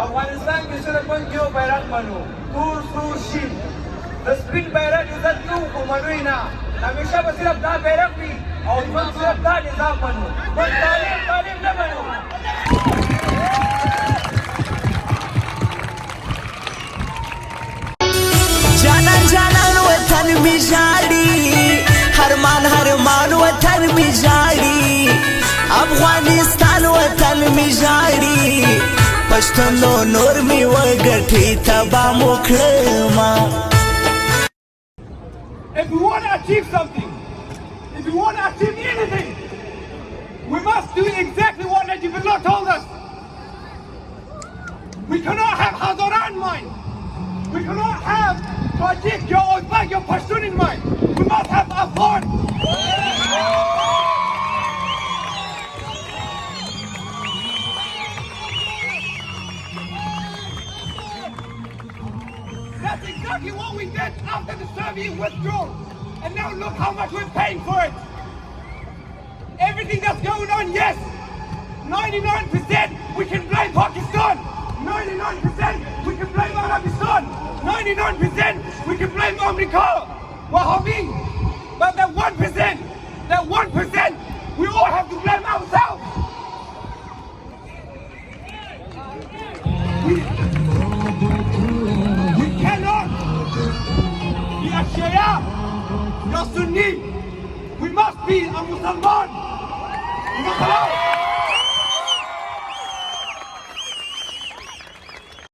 افغانستان کې صرف موږ یو بیرغ منو، تور سور شین. د سپین بیرغ عزت کوو خو منو یې نه. همیشه به صرف دا بیرغ وي او موږ صرف دا نظام منو. موږ تعلیم نه منو. جانان جانان وطن می ژاړي، هرمان وطن می ژاړي، افغانستان وطن می ژاړي، پښتنو نور می وګټي تبا مو کړما. If we want to achieve something, if we want to achieve anything, we must do exactly what Najibullah told us. We cannot have Hazaran in mind. We cannot have Tajik or Uzbek or Pashtun in mind. We must have Afghan. That's exactly what we did after the Soviet withdrawal. And now look how much we're paying for it. Everything that's going on, yes, 99% we can blame Pakistan. 99% we can blame Afghanistan. 99% we can blame America, Wahhabi. But that 1%, we all have to blame ourselves. We cannot be a Shia, a Sunni. We must be a Muslim.